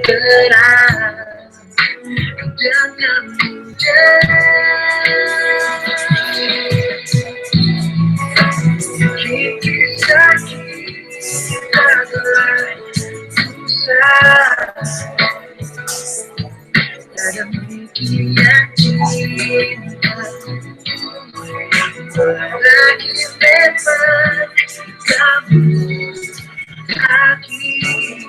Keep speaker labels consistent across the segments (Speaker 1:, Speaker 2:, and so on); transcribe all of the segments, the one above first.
Speaker 1: but I'm just keep the light inside. That I'm making a change. But I can't remember I keep.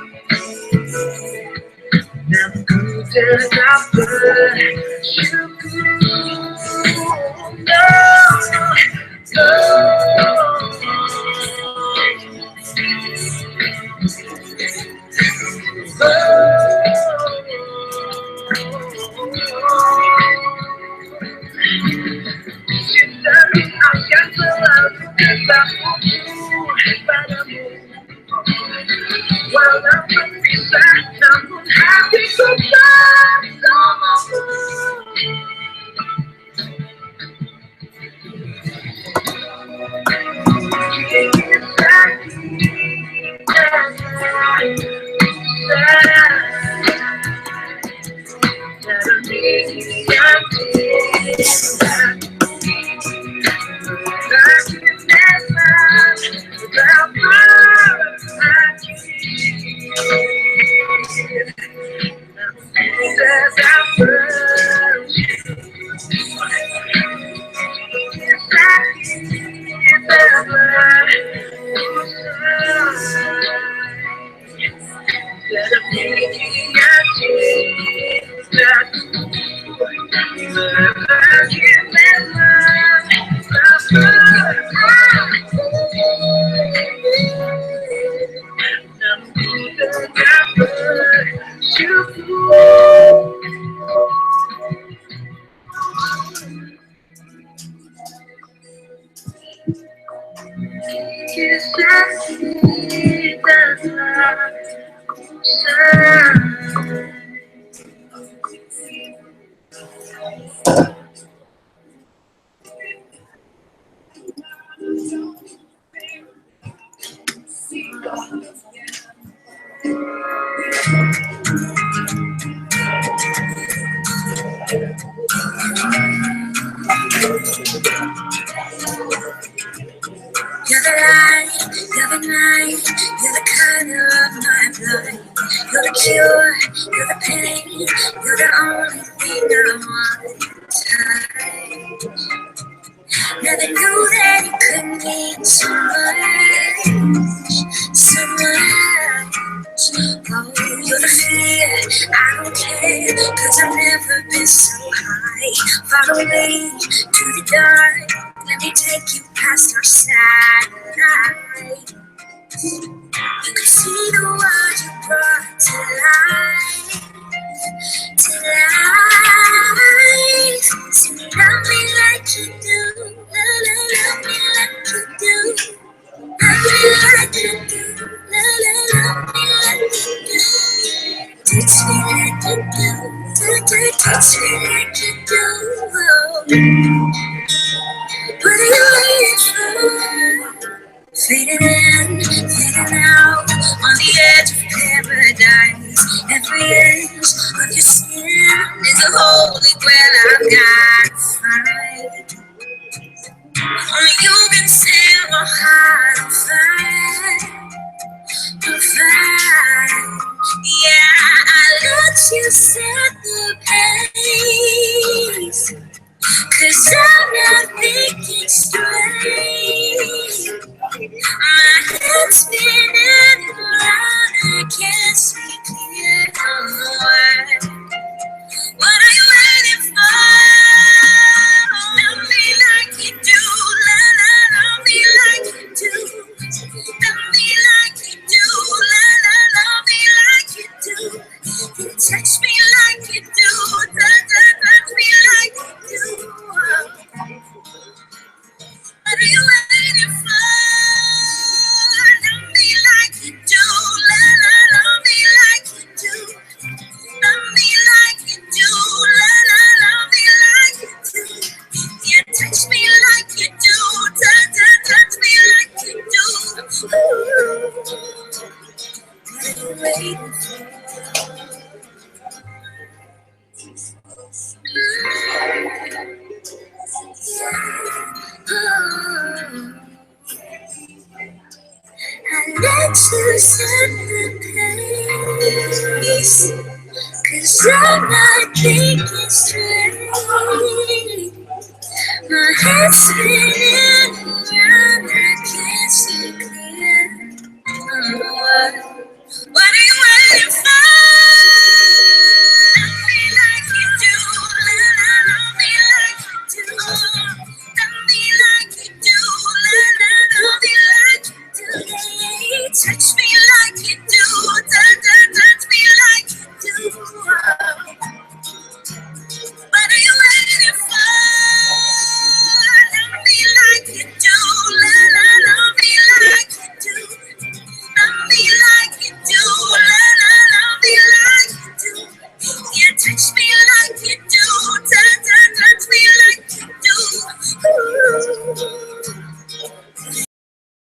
Speaker 1: Now good as I put you well, I'm gonna be sad, I'm happy so far, You're the light, you're the night, you're the color of my blood. You're the cure, you're the pain, you're the only thing I want to touch. Never knew that it could mean so much, so much. Oh, you're the fear, I don't care, cause I've never been so high. Follow me to the dark, let me take you past our satellite. You can see the world you brought to life, to life. So love me like you do, love me like you do. Love me like you do, love me like you do. Touch me like you do, touch me like you do. What are you waiting for? Fading in, fading out, on the edge of paradise. Every inch of your skin is a holy grail I've got to find. Only you can set my heart on fire, on fire. Yeah, I let you set the pace, 'cause I'm not thinking straight. My head's spinning around, I can't see clear no more. What are you waiting for? Love me like you do, love me like you do. Love me like you do, love me like you do. You touch me like you do, touch me like you do. What are you waiting for? Love me like you do, love me like you do. Love me like you do, love me like you do. Yeah, touch me like you do, touch me like you do. Ooh. What are you waiting for? set the pace, 'cause I'm not thinking straight. My head's spinning around, I can't see clear. What are you waiting for? Love me like you do. Love me like you do. Love me like you do. Love me like you do. Hey, touch me like you do. Touch me like you do. What are you waiting for? Love me like you do. Love me like you do. Love me like you do. Love me like you do. Yeah, touch me like you do. Touch me like you do. Ooh.